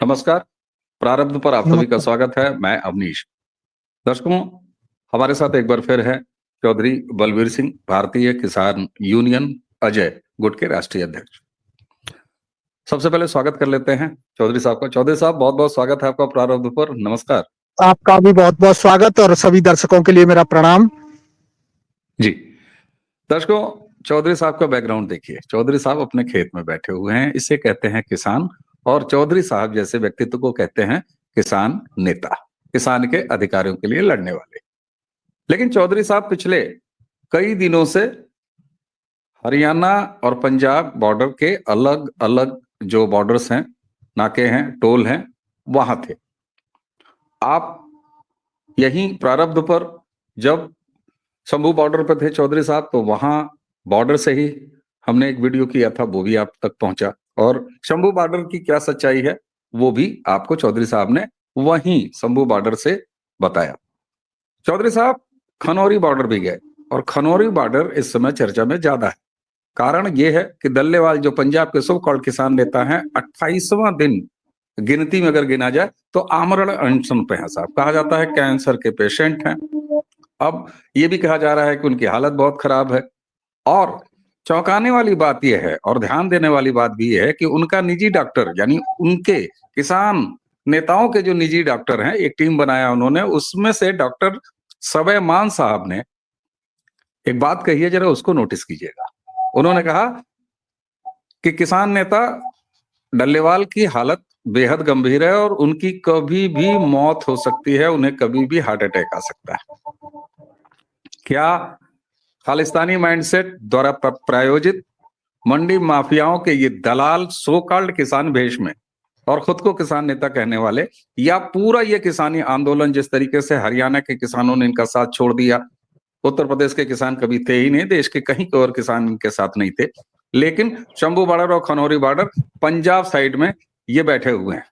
नमस्कार। प्रारब्ध पर आप सभी का नमस्कार। स्वागत है। मैं अवनीश। दर्शकों, हमारे साथ एक बार फिर है चौधरी बलवीर सिंह, भारतीय किसान यूनियन अजय गुट के राष्ट्रीय अध्यक्ष। सबसे पहले स्वागत कर लेते हैं चौधरी साहब का। चौधरी साहब, बहुत बहुत स्वागत है आपका प्रारब्ध पर। नमस्कार। आपका भी बहुत बहुत स्वागत और सभी दर्शकों के लिए मेरा प्रणाम। जी दर्शकों, चौधरी साहब का बैकग्राउंड देखिए। चौधरी साहब अपने खेत में बैठे हुए हैं, इसे कहते हैं किसान। और चौधरी साहब जैसे व्यक्तित्व को कहते हैं किसान नेता, किसान के अधिकारों के लिए लड़ने वाले। लेकिन चौधरी साहब पिछले कई दिनों से हरियाणा और पंजाब बॉर्डर के अलग अलग जो बॉर्डर्स हैं, नाके हैं, टोल हैं, वहां थे। आप यहीं प्रारब्ध पर जब शंभू बॉर्डर पर थे चौधरी साहब, तो वहां बॉर्डर से ही हमने एक वीडियो किया था, वो भी आप तक पहुंचा। और शंभू बॉर्डर की क्या सच्चाई है वो भी आपको चौधरी साहब ने वहीं शंभू बॉर्डर से बताया। चौधरी साहब खनौरी बॉर्डर भी गए, और खनौरी बॉर्डर इस समय चर्चा में ज्यादा है। कारण यह है कि दल्लेवाल जो पंजाब के सो कॉल्ड किसान नेता हैं, 28वां दिन गिनती में अगर गिना जाए तो आमरण अनशन पे है साहब। कहा जाता है कैंसर के पेशेंट हैं। अब ये भी कहा जा रहा है कि उनकी हालत बहुत खराब है। और चौंकाने वाली बात यह है और ध्यान देने वाली बात भी यह है कि उनका निजी डॉक्टर, यानी उनके किसान नेताओं के जो निजी डॉक्टर हैं, एक टीम बनाया उन्होंने, उसमें से डॉक्टर सवैमान साहब ने एक बात कही है, जरा उसको नोटिस कीजिएगा। उन्होंने कहा कि किसान नेता डल्लेवाल की हालत बेहद गंभीर है और उनकी कभी भी मौत हो सकती है, उन्हें कभी भी हार्ट अटैक आ सकता है। क्या खालिस्तानी माइंडसेट द्वारा प्रायोजित मंडी माफियाओं के ये दलाल सो कॉल्ड किसान भेष में और खुद को किसान नेता कहने वाले, या पूरा ये किसानी आंदोलन जिस तरीके से हरियाणा के किसानों ने इनका साथ छोड़ दिया, उत्तर प्रदेश के किसान कभी थे ही नहीं, देश के कहीं और किसान इनके साथ नहीं थे, लेकिन शंभू बॉर्डर और खनौरी बॉर्डर पंजाब साइड में ये बैठे हुए हैं।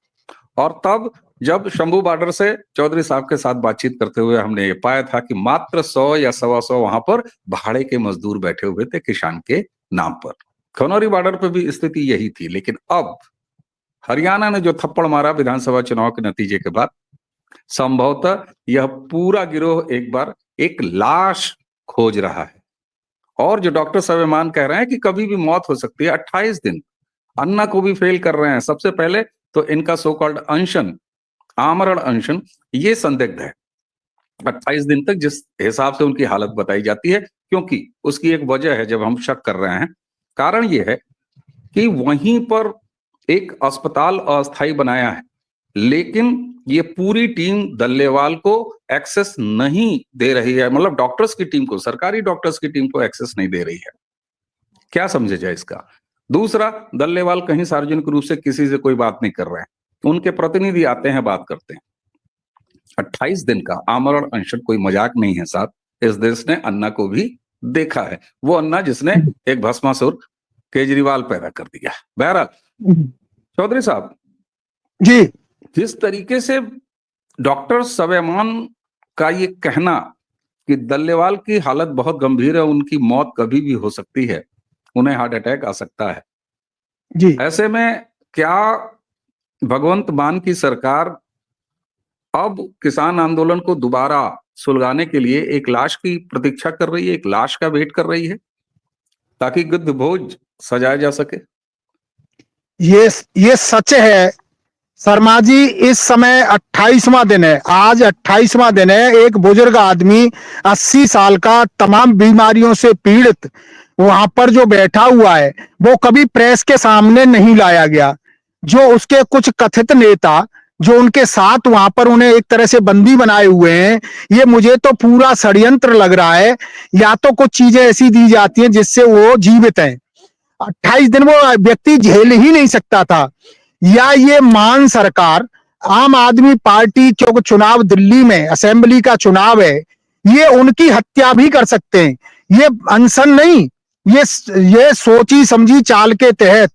और तब जब शंभू बॉर्डर से चौधरी साहब के साथ बातचीत करते हुए हमने ये पाया था कि मात्र 100 या 125 वहां पर भाड़े के मजदूर बैठे हुए थे किसान के नाम पर। खनौरी बॉर्डर पर भी स्थिति यही थी। लेकिन अब हरियाणा ने जो थप्पड़ मारा विधानसभा चुनाव के नतीजे के बाद, संभवतः यह पूरा गिरोह एक बार एक लाश खोज रहा है। और जो डॉक्टर सवैमान कह रहे हैं कि कभी भी मौत हो सकती है, 28 दिन अन्ना को भी फेल कर रहे हैं। सबसे पहले तो इनका सो कॉल्ड अनशन, आमरण अनशन, ये संदिग्ध है 28 दिन तक, जिस हिसाब से उनकी हालत बताई जाती है। क्योंकि उसकी एक वजह है, जब हम शक कर रहे हैं, कारण यह है कि वहीं पर एक अस्पताल अस्थायी बनाया है, लेकिन ये पूरी टीम दल्लेवाल को एक्सेस नहीं दे रही है। मतलब डॉक्टर्स की टीम को, सरकारी डॉक्टर्स की टीम को एक्सेस नहीं दे रही है। क्या समझे जाए इसका? दूसरा, दल्लेवाल कहीं सार्वजनिक रूप से किसी से कोई बात नहीं कर रहे हैं, उनके प्रतिनिधि आते हैं, बात करते हैं। 28 दिन का आमरण अनशन कोई मजाक नहीं है साहब। इस देश ने अन्ना को भी देखा है, वो अन्ना जिसने एक भस्मासुर केजरीवाल पैदा कर दिया। बहरहाल चौधरी साहब जी, जिस तरीके से डॉक्टर सवैमान का ये कहना कि दल्लेवाल की हालत बहुत गंभीर है, उनकी मौत कभी भी हो सकती है, उन्हें हार्ट अटैक आ सकता है, जी। ऐसे में क्या भगवंत मान की सरकार अब किसान आंदोलन को दोबारा सुलगाने के लिए एक लाश की प्रतीक्षा कर रही है, एक लाश का वेट कर रही है, ताकि गिद्ध भोज सजाया जा सके? ये सच है शर्मा जी। इस समय 28वां दिन है, आज 28वां दिन है। एक बुजुर्ग आदमी 80 साल का, तमाम बीमारियों से पीड़ित, वहां पर जो बैठा हुआ है, वो कभी प्रेस के सामने नहीं लाया गया। जो उसके कुछ कथित नेता जो उनके साथ वहां पर उन्हें एक तरह से बंदी बनाए हुए हैं, ये मुझे तो पूरा षड्यंत्र लग रहा है। या तो कुछ चीजें ऐसी दी जाती हैं जिससे वो जीवित हैं। 28 दिन वो व्यक्ति झेल ही नहीं सकता था। या ये मान सरकार, आम आदमी पार्टी, क्योंकि चुनाव दिल्ली में असेंबली का चुनाव है, ये उनकी हत्या भी कर सकते हैं। ये अनशन नहीं, ये सोची समझी चाल के तहत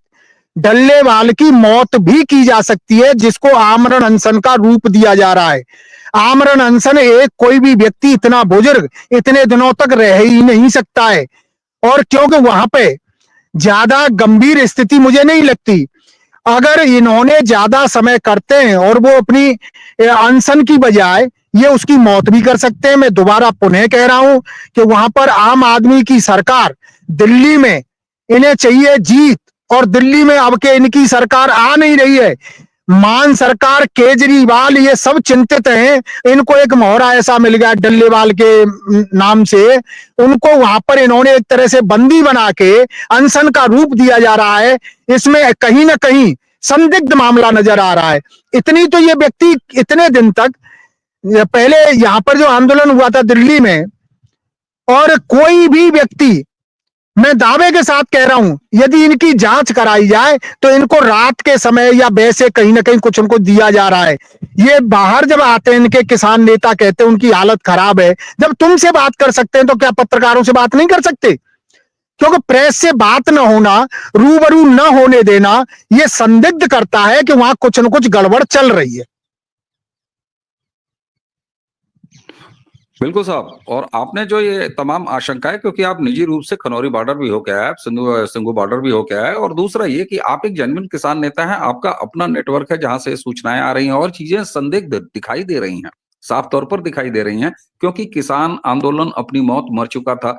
डल्लेवाल की मौत भी की जा सकती है, जिसको आमरण अनशन का रूप दिया जा रहा है। आमरण अनशन, एक कोई भी व्यक्ति इतना बुजुर्ग इतने दिनों तक रह ही नहीं सकता है। और क्योंकि वहां पे ज्यादा गंभीर स्थिति मुझे नहीं लगती। अगर इन्होंने ज्यादा समय करते हैं और वो अपनी अनशन की बजाय ये उसकी मौत भी कर सकते हैं। मैं दोबारा पुनः कह रहा हूं कि वहां पर आम आदमी की सरकार, दिल्ली में इन्हें चाहिए जीत, और दिल्ली में अब के इनकी सरकार आ नहीं रही है। मान सरकार, केजरीवाल, ये सब चिंतित हैं। इनको एक मोहरा ऐसा मिल गया डल्लेवाल के नाम से, उनको वहां पर इन्होंने एक तरह से बंदी बना के अनशन का रूप दिया जा रहा है। इसमें कहीं ना कहीं संदिग्ध मामला नजर आ रहा है। इतनी तो ये व्यक्ति इतने दिन तक, पहले यहां पर जो आंदोलन हुआ था दिल्ली में, और कोई भी व्यक्ति, मैं दावे के साथ कह रहा हूं, यदि इनकी जांच कराई जाए तो इनको रात के समय या वैसे कहीं ना कहीं कुछ उनको दिया जा रहा है। ये बाहर जब आते हैं, इनके किसान नेता कहते हैं उनकी हालत खराब है। जब तुमसे बात कर सकते हैं तो क्या पत्रकारों से बात नहीं कर सकते? क्योंकि प्रेस से बात न होना, रूबरू न होने देना, यह संदिग्ध करता है कि वहां कुछ न कुछ गड़बड़ चल रही है। बिल्कुल साहब, और आपने जो ये तमाम आशंकाएं, क्योंकि आप निजी रूप से खनौरी बॉर्डर भी होके आए, आप सिंघू बॉर्डर भी होके आए, और दूसरा ये कि आप एक जेन्युइन किसान नेता हैं, आपका अपना नेटवर्क है जहां से सूचनाएं आ रही हैं और चीजें संदिग्ध दिखाई दे रही हैं, साफ तौर पर दिखाई दे रही हैं, क्योंकि किसान आंदोलन अपनी मौत मर चुका था,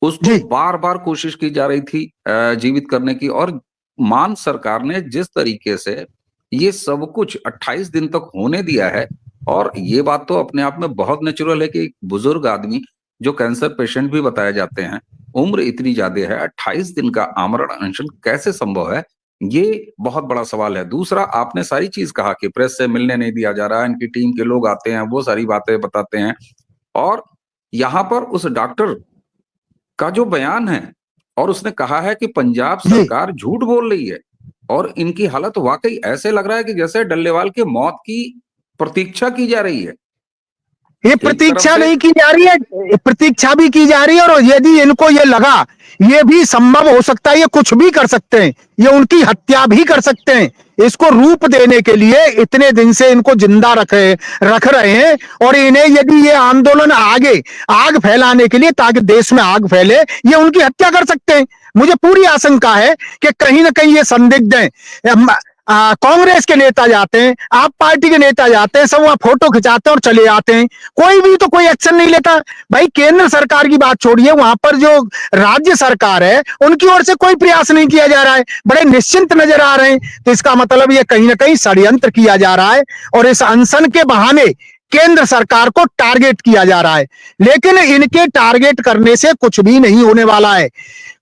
उसको जी बार बार कोशिश की जा रही थी जीवित करने की, और मान सरकार ने जिस तरीके से ये सब कुछ 28 दिन तक होने दिया है, और ये बात तो अपने आप में बहुत नेचुरल है कि एक बुजुर्ग आदमी जो कैंसर पेशेंट भी बताए जाते हैं, उम्र इतनी ज्यादा है, 28 दिन का आमरण अनशन कैसे संभव है, ये बहुत बड़ा सवाल है। दूसरा, आपने सारी चीज कहा कि प्रेस से मिलने नहीं दिया जा रहा है, इनकी टीम के लोग आते हैं, वो सारी बातें बताते हैं, और यहाँ पर उस डॉक्टर का जो बयान है, और उसने कहा है कि पंजाब जी सरकार झूठ बोल रही है, और इनकी हालत वाकई ऐसे लग रहा है कि जैसे डल्लेवाल के मौत की प्रतीक्षा की जा रही है। ये एक तरफ प्रतीक्षा से नहीं की जा रही है, प्रतीक्षा भी की जा रही है, और यदि इनको ये लगा, ये भी संभव हो सकता है, ये कुछ भी कर सकते हैं, ये उनकी हत्या भी कर सकते हैं। इसको रूप देने के लिए इतने दिन से इनको जिंदा रख रहे हैं, और इन्हें यदि ये आंदोलन आगे आग फैलाने के लिए, ताकि देश में आग फैले, ये उनकी हत्या कर सकते हैं। मुझे पूरी आशंका है कि कहीं ना कहीं ये संदिग्ध हैं। कांग्रेस के नेता जाते हैं, आप पार्टी के नेता जाते हैं, सब वहां फोटो खिंचाते हैं और चले जाते हैं, कोई भी तो कोई एक्शन नहीं लेता। भाई केंद्र सरकार की बात छोड़िए, वहां पर जो राज्य सरकार है उनकी ओर से कोई प्रयास नहीं किया जा रहा है, बड़े निश्चिंत नजर आ रहे हैं। तो इसका मतलब ये कहीं ना कहीं षड्यंत्र किया जा रहा है, और इस अनशन के बहाने केंद्र सरकार को टारगेट किया जा रहा है। लेकिन इनके टारगेट करने से कुछ भी नहीं होने वाला है।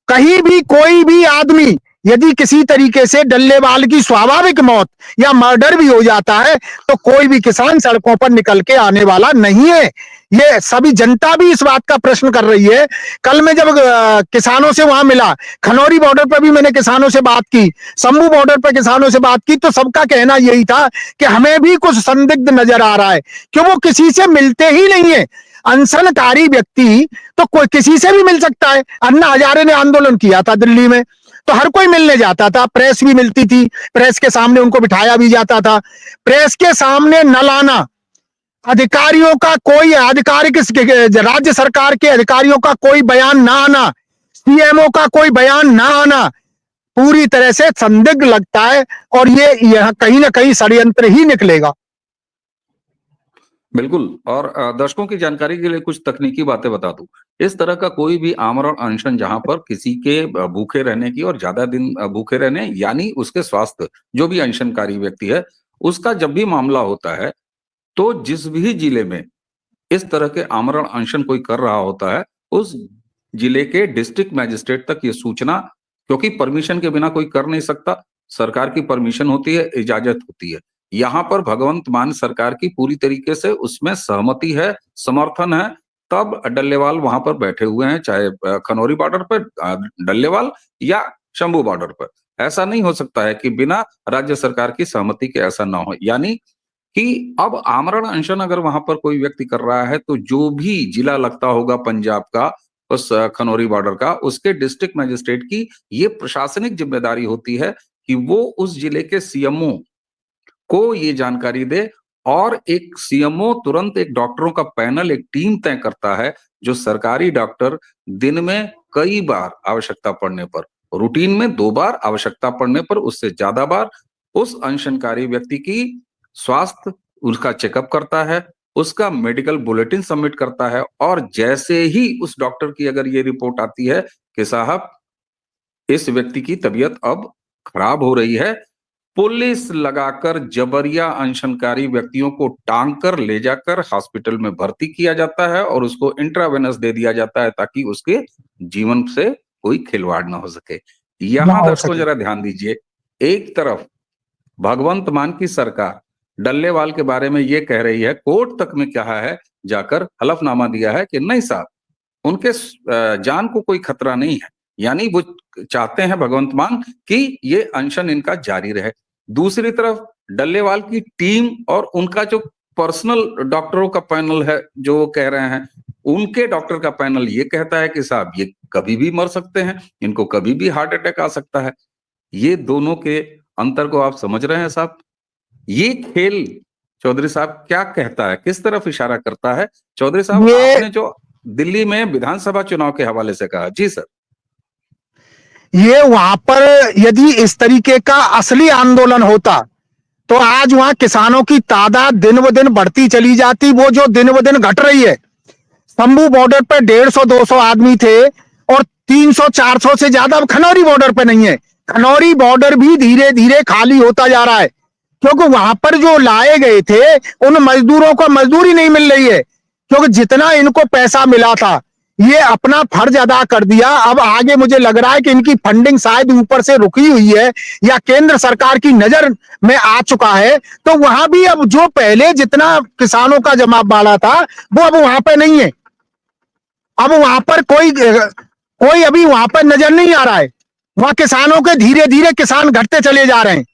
कहीं भी कोई भी आदमी यदि किसी तरीके से डल्लेवाल की स्वाभाविक मौत या मर्डर भी हो जाता है, तो कोई भी किसान सड़कों पर निकल के आने वाला नहीं है। ये सभी जनता भी इस बात का प्रश्न कर रही है। कल मैं जब किसानों से वहां मिला, खनौरी बॉर्डर पर भी मैंने किसानों से बात की, शंभू बॉर्डर पर किसानों से बात की, तो सबका कहना यही था कि हमें भी कुछ संदिग्ध नजर आ रहा है, क्यों वो किसी से मिलते ही नहीं है। अनशनकारी व्यक्ति तो कोई किसी से भी मिल सकता है। अन्ना हजारे ने आंदोलन किया था दिल्ली में, तो हर कोई मिलने जाता था, प्रेस भी मिलती थी, प्रेस के सामने उनको बिठाया भी जाता था। प्रेस के सामने न लाना, अधिकारियों का कोई आधिकारिक, राज्य सरकार के अधिकारियों का कोई बयान ना आना, सीएमओ का कोई बयान ना आना, पूरी तरह से संदिग्ध लगता है, और ये यह कहीं ना कहीं षड्यंत्र ही निकलेगा। बिल्कुल, और दर्शकों की जानकारी के लिए कुछ तकनीकी बातें बता दूं। इस तरह का कोई भी आमरण अनशन जहां पर किसी के भूखे रहने की और ज्यादा दिन भूखे रहने, यानी उसके स्वास्थ्य, जो भी अनशनकारी व्यक्ति है उसका जब भी मामला होता है, तो जिस भी जिले में इस तरह के आमरण अनशन कोई कर रहा होता है, उस जिले के डिस्ट्रिक्ट मैजिस्ट्रेट तक ये सूचना, क्योंकि परमिशन के बिना कोई कर नहीं सकता, सरकार की परमिशन होती है, इजाजत होती है। यहाँ पर भगवंत मान सरकार की पूरी तरीके से उसमें सहमति है, समर्थन है, तब डल्लेवाल वहां पर बैठे हुए हैं, चाहे खनौरी बॉर्डर पर डल्लेवाल या शंभू बॉर्डर पर। ऐसा नहीं हो सकता है कि बिना राज्य सरकार की सहमति के ऐसा ना हो। यानी कि अब आमरण अनशन अगर वहां पर कोई व्यक्ति कर रहा है, तो जो भी जिला लगता होगा पंजाब का उस खनौरी बॉर्डर का, उसके डिस्ट्रिक्ट मजिस्ट्रेट की ये प्रशासनिक जिम्मेदारी होती है कि वो उस जिले के सीएमओ को ये जानकारी दे, और एक सीएमओ तुरंत एक डॉक्टरों का पैनल, एक टीम तय करता है, जो सरकारी डॉक्टर दिन में कई बार आवश्यकता पड़ने पर रूटीन में 2 बार, आवश्यकता पड़ने पर उससे ज्यादा बार उस अनशनकारी व्यक्ति की स्वास्थ्य उसका चेकअप करता है, उसका मेडिकल बुलेटिन सबमिट करता है, और जैसे ही उस डॉक्टर की अगर ये रिपोर्ट आती है कि साहब इस व्यक्ति की तबीयत अब खराब हो रही है, पुलिस लगाकर जबरिया अनशनकारी व्यक्तियों को टांग कर ले जाकर हॉस्पिटल में भर्ती किया जाता है और उसको इंट्रावेनस दे दिया जाता है ताकि उसके जीवन से कोई खिलवाड़ ना हो सके। ना यहां हो दर्शकों सके। जरा ध्यान दीजिए, एक तरफ भगवंत मान की सरकार डल्लेवाल के बारे में ये कह रही है, कोर्ट तक में कहा है, जाकर हलफनामा दिया है कि नहीं साहब उनके जान को कोई खतरा नहीं है, यानी वो चाहते हैं भगवंत मान कि ये अनशन इनका जारी रहे। दूसरी तरफ डल्लेवाल की टीम और उनका जो पर्सनल डॉक्टरों का पैनल है जो वो कह रहे हैं, उनके डॉक्टर का पैनल ये कहता है कि साहब ये कभी भी मर सकते हैं, इनको कभी भी हार्ट अटैक आ सकता है। ये दोनों के अंतर को आप समझ रहे हैं साहब? ये खेल चौधरी साहब क्या कहता है, किस तरफ इशारा करता है? चौधरी साहब ये आपने जो दिल्ली में विधानसभा चुनाव के हवाले से कहा, जी सर। ये वहां पर यदि इस तरीके का असली आंदोलन होता तो आज वहां किसानों की तादाद दिन ब दिन बढ़ती चली जाती, वो जो दिन ब दिन घट रही है। शंभू बॉर्डर पर 150-200 आदमी थे और 300-400 से ज्यादा अब खनौरी बॉर्डर पे नहीं है। खनौरी बॉर्डर भी धीरे धीरे खाली होता जा रहा है क्योंकि वहां पर जो लाए गए थे उन मजदूरों को मजदूरी नहीं मिल रही है, क्योंकि जितना इनको पैसा मिला था ये अपना फर्ज अदा कर दिया। अब आगे मुझे लग रहा है कि इनकी फंडिंग शायद ऊपर से रुकी हुई है या केंद्र सरकार की नजर में आ चुका है, तो वहां भी अब जो पहले जितना किसानों का जमा बाड़ा था वो अब वहां पे नहीं है। अब वहां पर कोई अभी वहां पर नजर नहीं आ रहा है। वहां किसानों के धीरे धीरे किसान घटते चले जा रहे हैं।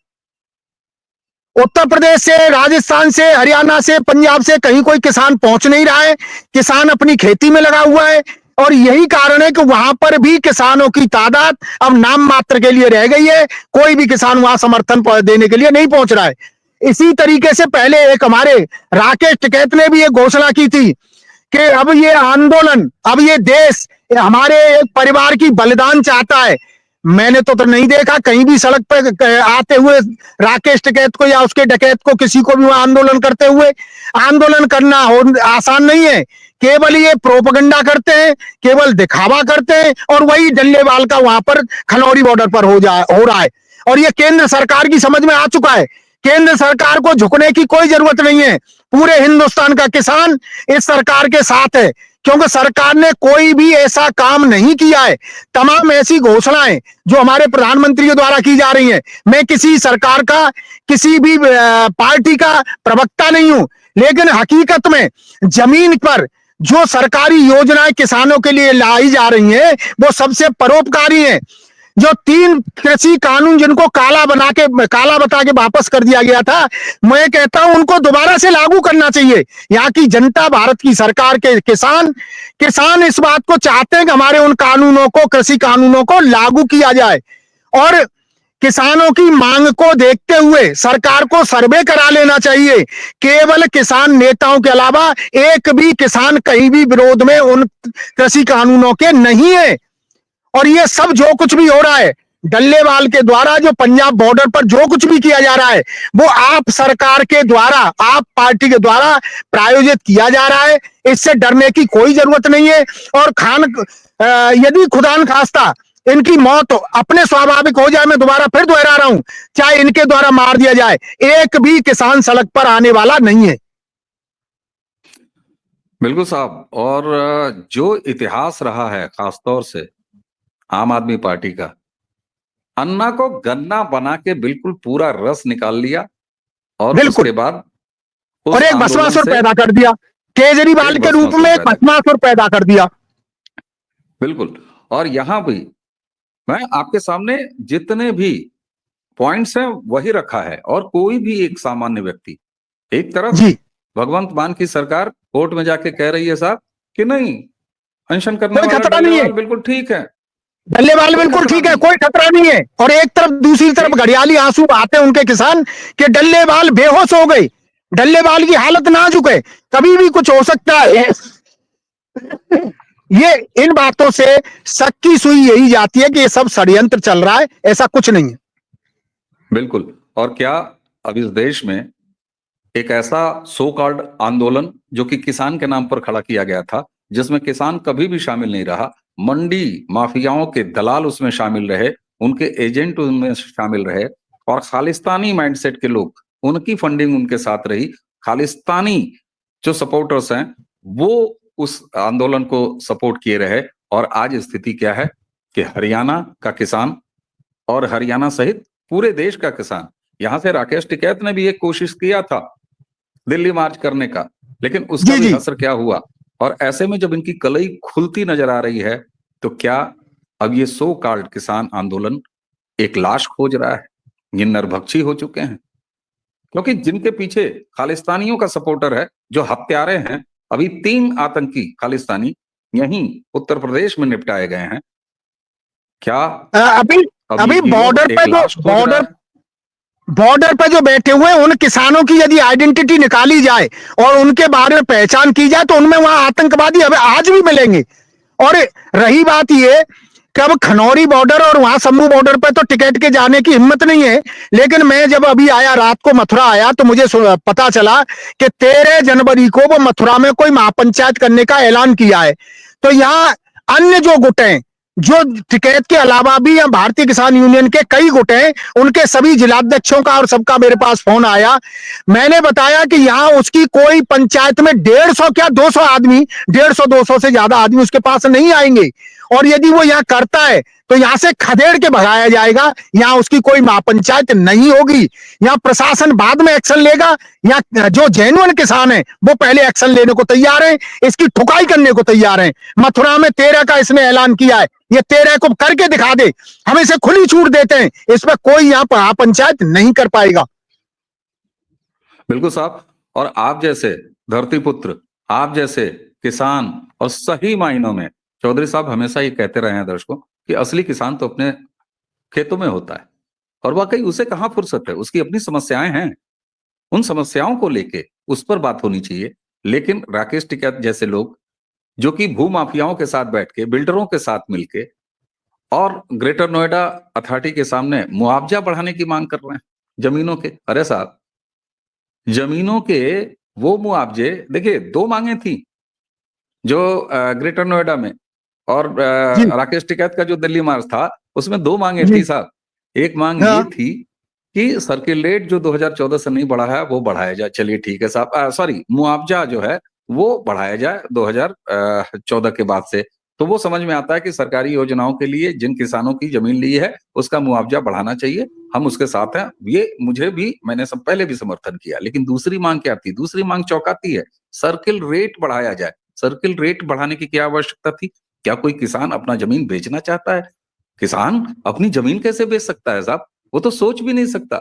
उत्तर प्रदेश से, राजस्थान से, हरियाणा से, पंजाब से कहीं कोई किसान पहुंच नहीं रहा है। किसान अपनी खेती में लगा हुआ है और यही कारण है कि वहां पर भी किसानों की तादाद अब नाम मात्र के लिए रह गई है। कोई भी किसान वहां समर्थन देने के लिए नहीं पहुंच रहा है। इसी तरीके से पहले एक हमारे राकेश टिकैत ने भी एक घोषणा की थी कि अब ये आंदोलन, अब ये देश हमारे एक परिवार की बलिदान चाहता है। मैंने तो नहीं देखा कहीं भी सड़क पर आते हुए राकेश टिकैत को या उसके डकैत को किसी को भी वहां आंदोलन करते हुए। आंदोलन करना आसान नहीं है, केवल ये प्रोपगंडा करते हैं, केवल दिखावा करते हैं और वही डल्लेवाल का वहां पर खनौरी बॉर्डर पर हो रहा है। और ये केंद्र सरकार की समझ में आ चुका है। केंद्र सरकार को झुकने की कोई जरूरत नहीं है। पूरे हिंदुस्तान का किसान इस सरकार के साथ है क्योंकि सरकार ने कोई भी ऐसा काम नहीं किया है। तमाम ऐसी घोषणाएं जो हमारे प्रधानमंत्री के द्वारा की जा रही हैं, मैं किसी सरकार का, किसी भी पार्टी का प्रवक्ता नहीं हूं, लेकिन हकीकत में जमीन पर जो सरकारी योजनाएं किसानों के लिए लाई जा रही हैं वो सबसे परोपकारी हैं। जो 3 कृषि कानून जिनको काला बता के वापस कर दिया गया था, मैं कहता हूं उनको दोबारा से लागू करना चाहिए। यहाँ की जनता, भारत की सरकार के किसान इस बात को चाहते हैं कि हमारे उन कानूनों को, कृषि कानूनों को लागू किया जाए। और किसानों की मांग को देखते हुए सरकार को सर्वे करा लेना चाहिए। केवल किसान नेताओं के अलावा एक भी किसान कहीं भी विरोध में उन कृषि कानूनों के नहीं है। और ये सब जो कुछ भी हो रहा है डल्लेवाल के द्वारा, जो पंजाब बॉर्डर पर जो कुछ भी किया जा रहा है वो आप सरकार के द्वारा, आप पार्टी के द्वारा प्रायोजित किया जा रहा है। इससे डरने की कोई जरूरत नहीं है। और यदि खुदा न खास्ता इनकी मौत अपने स्वाभाविक हो जाए, मैं दोबारा फिर दोहरा रहा हूं, चाहे इनके द्वारा मार दिया जाए, एक भी किसान सड़क पर आने वाला नहीं है। बिल्कुल साहब। और जो इतिहास रहा है खासतौर से आम आदमी पार्टी का, अन्ना को गन्ना बना के बिल्कुल पूरा रस निकाल लिया और उसके बाद और एक भस्मासुर पैदा कर दिया, केजरीवाल के रूप में एक भस्मासुर पैदा कर दिया। बिल्कुल। और यहां भी मैं आपके सामने जितने भी पॉइंट्स हैं वही रखा है। और कोई भी एक सामान्य व्यक्ति, एक तरफ भगवंत मान की सरकार कोर्ट में जाके कह रही है साहब कि नहीं, अनशन करने वाला खतरा नहीं है, बिल्कुल ठीक है, डल्लेवाल बिल्कुल ठीक है, कोई खतरा नहीं है। और एक तरफ, दूसरी तरफ घड़ियाली आंसू आते हैं उनके किसान के डल्लेवाल बेहोश हो गए, डल्लेवाल की हालत नाजुक है, कभी भी कुछ हो सकता है। ये इन बातों से शक की सुई यही जाती है कि ये सब षड्यंत्र चल रहा है, ऐसा कुछ नहीं है। बिल्कुल। और क्या अब इस देश में एक ऐसा सो कॉल्ड आंदोलन जो कि किसान के नाम पर खड़ा किया गया था, जिसमें किसान कभी भी शामिल नहीं रहा, मंडी माफियाओं के दलाल उसमें शामिल रहे, उनके एजेंट उनमें शामिल रहे, और खालिस्तानी माइंडसेट के लोग, उनकी फंडिंग उनके साथ रही, खालिस्तानी जो सपोर्टर्स हैं वो उस आंदोलन को सपोर्ट किए रहे। और आज स्थिति क्या है कि हरियाणा का किसान और हरियाणा सहित पूरे देश का किसान, यहां से राकेश टिकैत ने भी एक कोशिश किया था दिल्ली मार्च करने का, लेकिन उसका जी भी जी। असर क्या हुआ। और ऐसे में जब इनकी कलई खुलती नजर आ रही है, तो क्या अब ये सो कॉल्ड किसान आंदोलन एक लाश खोज रहा है? ये नरभक्षी हो चुके हैं, क्योंकि जिनके पीछे खालिस्तानियों का सपोर्टर है, जो हत्यारे हैं, अभी 3 आतंकी खालिस्तानी यहीं उत्तर प्रदेश में निपटाए गए हैं। क्या अभी अभी अभी ये लोग एक लाश खोज रहा है? बॉर्डर पे जो बैठे हुए हैं उन किसानों की यदि आइडेंटिटी निकाली जाए और उनके बारे में पहचान की जाए तो उनमें वहां आतंकवादी अब आज भी मिलेंगे। और रही बात ये कि अब खनौरी बॉर्डर और वहां शंभू बॉर्डर पे तो टिकट के जाने की हिम्मत नहीं है, लेकिन मैं जब अभी आया, रात को मथुरा आया, तो मुझे पता चला कि 13 जनवरी को वो मथुरा में कोई महापंचायत करने का ऐलान किया है। तो यहाँ अन्य जो गुट हैं, जो टिकैत के अलावा भी या भारतीय किसान यूनियन के कई गुट हैं, उनके सभी जिलाध्यक्षों का और सबका मेरे पास फोन आया। मैंने बताया कि यहाँ उसकी कोई पंचायत में 150 क्या 200 आदमी, 150 200 से ज्यादा आदमी उसके पास नहीं आएंगे, और यदि वो यहाँ करता है तो यहाँ से खदेड़ के भगाया जाएगा। यहाँ उसकी कोई महापंचायत नहीं होगी। यहाँ प्रशासन बाद में एक्शन लेगा। यहाँ जो जेन्युइन किसान है वो पहले एक्शन लेने को तैयार है, इसकी ठुकाई करने को तैयार है। मथुरा में 13 का इसने ऐलान किया है, ये 13 को करके दिखा दे, हम इसे खुली छूट देते हैं, इसमें कोई यहाँ महापंचायत नहीं कर पाएगा। बिल्कुल साहब। और आप जैसे धरती पुत्र, आप जैसे किसान, और सही मायनों में चौधरी साहब हमेशा ये कहते रहे हैं दर्शकों कि असली किसान तो अपने खेतों में होता है, और वाकई उसे कहाँ फुर्सत है, उसकी अपनी समस्याएं हैं, उन समस्याओं को लेके उस पर बात होनी चाहिए। लेकिन राकेश टिकैत जैसे लोग, जो कि भू माफियाओं के साथ बैठ के, बिल्डरों के साथ मिलके, और ग्रेटर नोएडा अथॉरिटी के सामने मुआवजा बढ़ाने की मांग कर रहे हैं जमीनों के। अरे साहब, जमीनों के वो मुआवजे देखिए, 2 मांगे थी जो ग्रेटर नोएडा में, और जी राकेश टिकैत का जो दिल्ली मार्च था उसमें 2 मांगे जी। थी साहब। एक मांग ये हाँ थी कि सर्किल रेट जो 2014 से नहीं बढ़ा है वो बढ़ाया जाए। चलिए ठीक है साहब, सॉरी, मुआवजा जो है वो बढ़ाया जाए 2014 के बाद से। तो वो समझ में आता है कि सरकारी योजनाओं के लिए जिन किसानों की जमीन ली है उसका मुआवजा बढ़ाना चाहिए, हम उसके साथ हैं। ये मुझे भी, मैंने सब पहले भी समर्थन किया। लेकिन दूसरी मांग क्या थी? दूसरी मांग चौंकाती है, सर्किल रेट बढ़ाया जाए। सर्किल रेट बढ़ाने की क्या आवश्यकता थी? क्या कोई किसान अपना जमीन बेचना चाहता है? किसान अपनी जमीन कैसे बेच सकता है साहब? वो तो सोच भी नहीं सकता।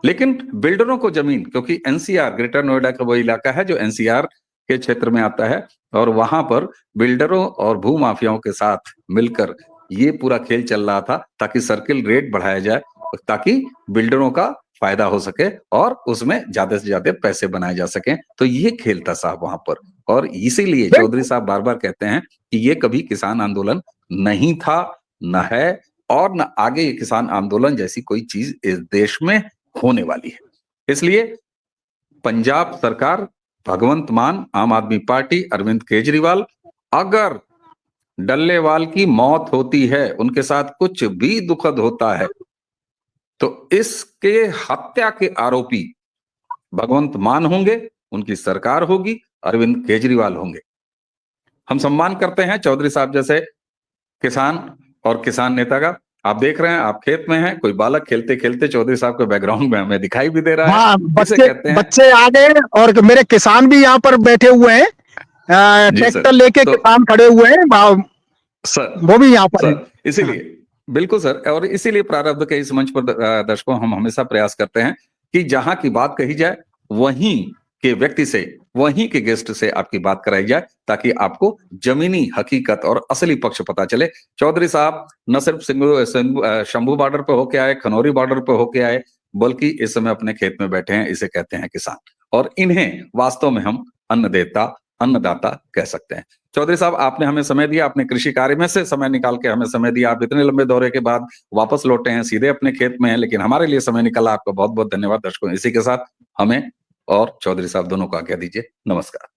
लेकिन बिल्डरों को जमीन, क्योंकि एनसीआर, ग्रेटर नोएडा का वो इलाका है जो एनसीआर के क्षेत्र में आता है, और वहां पर बिल्डरों और भू माफियाओं के साथ मिलकर ये पूरा खेल चल रहा था, ताकि सर्किल रेट बढ़ाया जाए, ताकि बिल्डरों का फायदा हो सके और उसमें ज्यादा से ज्यादा पैसे बनाए जा सके। तो ये खेल था साहब वहां पर। और इसीलिए चौधरी साहब बार बार कहते हैं कि ये कभी किसान आंदोलन नहीं था, न है, और न आगे ये किसान आंदोलन जैसी कोई चीज इस देश में होने वाली है। इसलिए पंजाब सरकार, भगवंत मान, आम आदमी पार्टी, अरविंद केजरीवाल, अगर डल्लेवाल की मौत होती है, उनके साथ कुछ भी दुखद होता है, तो इसके हत्या के आरोपी भगवंत मान होंगे, उनकी सरकार होगी, अरविंद केजरीवाल होंगे। हम सम्मान करते हैं चौधरी साहब जैसे किसान और किसान नेता का। आप देख रहे हैं, आप खेत में हैं, कोई बालक खेलते खेलते चौधरी साहब के बैकग्राउंड में हमें दिखाई भी दे रहा है। हाँ, इसे बच्चे कहते हैं बच्चे आ गए और मेरे किसान भी यहाँ पर बैठे हुए हैं, जी सर। ट्रैक्टर लेके तो किसान खड़े हुए हैं, सर, वो भी यहाँ पर है। सर इसीलिए, बिल्कुल सर, और इसीलिए प्रारब्ध के इस मंच पर दर्शकों हम हमेशा प्रयास करते हैं कि जहां की बात कही जाए वहीं के व्यक्ति से, वहीं के गेस्ट से आपकी बात कराई जाए, ताकि आपको जमीनी हकीकत और असली पक्ष पता चले। चौधरी साहब न सिर्फ शंभू बॉर्डर पे होके आए, खनौरी बॉर्डर पे होके आए, बल्कि इस समय अपने खेत में बैठे हैं, इसे कहते हैं किसान। और इन्हें वास्तव में हम अन्नदेवता अन्नदाता कह सकते हैं। चौधरी साहब, आपने हमें समय दिया, आपने कृषि कार्य में से समय निकाल के हमें समय दिया। आप इतने लंबे दौरे के बाद वापस लौटे हैं, सीधे अपने खेत में हैं, लेकिन हमारे लिए समय निकाला। आपका बहुत बहुत धन्यवाद। दर्शकों, इसी के साथ हमें और चौधरी साहब दोनों को आज्ञा दीजिए। नमस्कार।